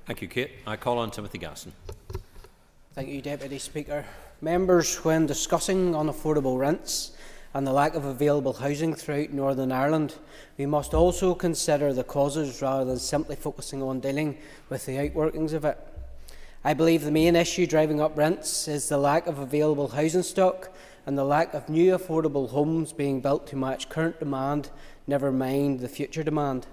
Thank you, Kate. I call on Timothy Gasson. Thank you, Deputy Speaker. Members, when discussing unaffordable rents and the lack of available housing throughout Northern Ireland, we must also consider the causes rather than simply focusing on dealing with the outworkings of it. I believe the main issue driving up rents is the lack of available housing stock and the lack of new affordable homes being built to match current demand, never mind the future demand.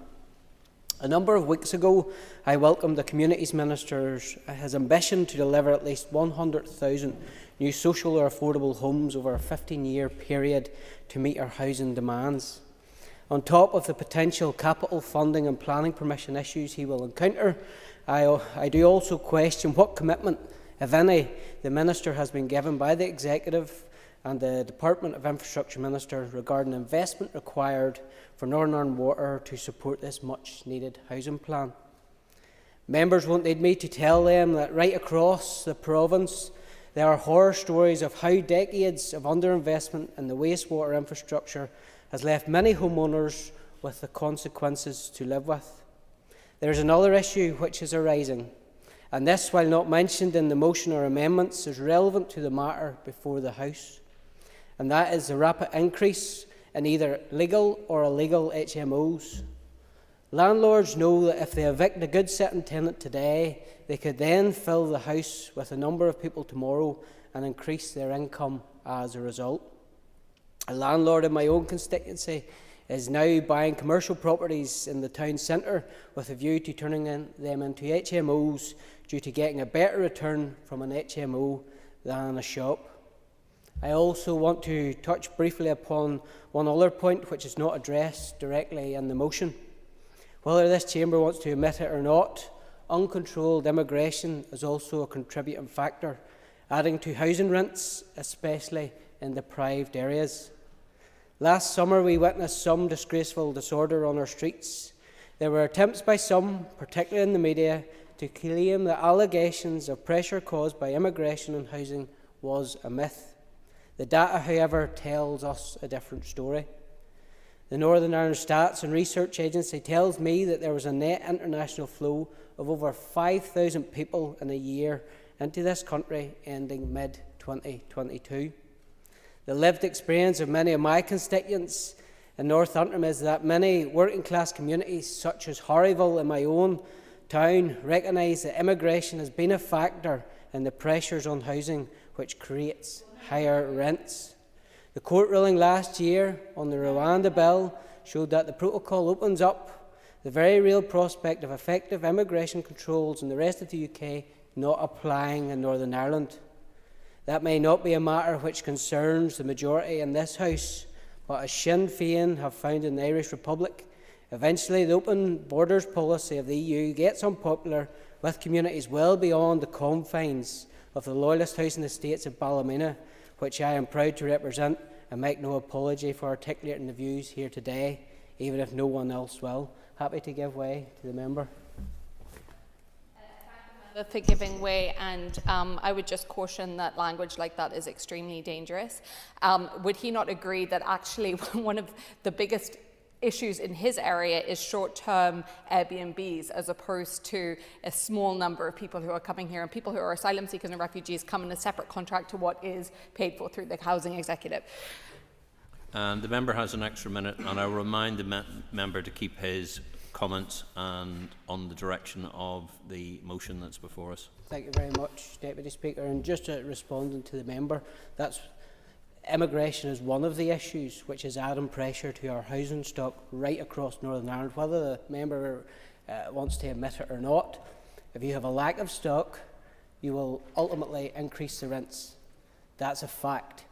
A number of weeks ago, I welcomed the Communities Minister's ambition to deliver at least 100,000 new social or affordable homes over a 15-year period to meet our housing demands. On top of the potential capital funding and planning permission issues he will encounter, I do also question what commitment, if any, the Minister has been given by the Executive and the Department of Infrastructure Minister regarding investment required for Northern Ireland Water to support this much-needed housing plan. Members won't need me to tell them that right across the province there are horror stories of how decades of underinvestment in the wastewater infrastructure has left many homeowners with the consequences to live with. There is another issue which is arising, and this, while not mentioned in the motion or amendments, is relevant to the matter before the House, and that is the rapid increase in either legal or illegal HMOs. Landlords know that if they evict a good-sitting tenant today, they could then fill the house with a number of people tomorrow and increase their income as a result. A landlord in my own constituency is now buying commercial properties in the town centre with a view to turning them into HMOs due to getting a better return from an HMO than a shop. I also want to touch briefly upon one other point which is not addressed directly in the motion. Whether this chamber wants to admit it or not, uncontrolled immigration is also a contributing factor, adding to housing rents, especially in deprived areas. Last summer we witnessed some disgraceful disorder on our streets. There were attempts by some, particularly in the media, to claim that allegations of pressure caused by immigration and housing was a myth. The data, however, tells us a different story. The Northern Ireland Stats and Research Agency tells me that there was a net international flow of over 5,000 people in a year into this country ending mid-2022. The lived experience of many of my constituents in North Antrim is that many working class communities, such as Horryville in my own town, recognise that immigration has been a factor in the pressures on housing which creates higher rents. The court ruling last year on the Rwanda bill showed that the protocol opens up the very real prospect of effective immigration controls in the rest of the UK not applying in Northern Ireland. That may not be a matter which concerns the majority in this House, but as Sinn Féin have found in the Irish Republic, eventually the open borders policy of the EU gets unpopular with communities well beyond the confines of the Loyalist housing estates of Ballymena, which I am proud to represent, and make no apology for articulating the views here today, even if no one else will. Happy to give way to the member. For giving way, and I would just caution that language like that is extremely dangerous. Would he not agree that actually one of the biggest issues in his area is short-term Airbnbs, as opposed to a small number of people who are coming here, and people who are asylum seekers and refugees come in a separate contract to what is paid for through the housing executive? And the member has an extra minute, and I will remind the member to keep his comments and on the direction of the motion that's before us. Thank you very much, Deputy Speaker. And just responding to the member, immigration is one of the issues which is adding pressure to our housing stock right across Northern Ireland, whether the member wants to admit it or not. If you have a lack of stock, you will ultimately increase the rents. That's a fact.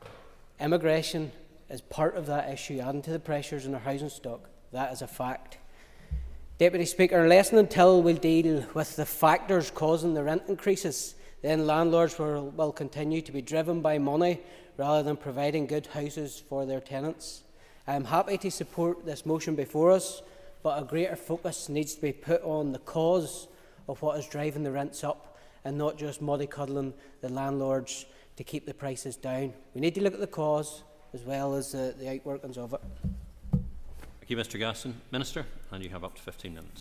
Immigration is part of that issue, adding to the pressures in our housing stock. That is a fact. Deputy Speaker, unless and until we deal with the factors causing the rent increases, then landlords will continue to be driven by money rather than providing good houses for their tenants. I am happy to support this motion before us, but a greater focus needs to be put on the cause of what is driving the rents up and not just mollycoddling the landlords to keep the prices down. We need to look at the cause as well as the outworkings of it. Thank you, Mr Gasson. Minister, and you have up to 15 minutes.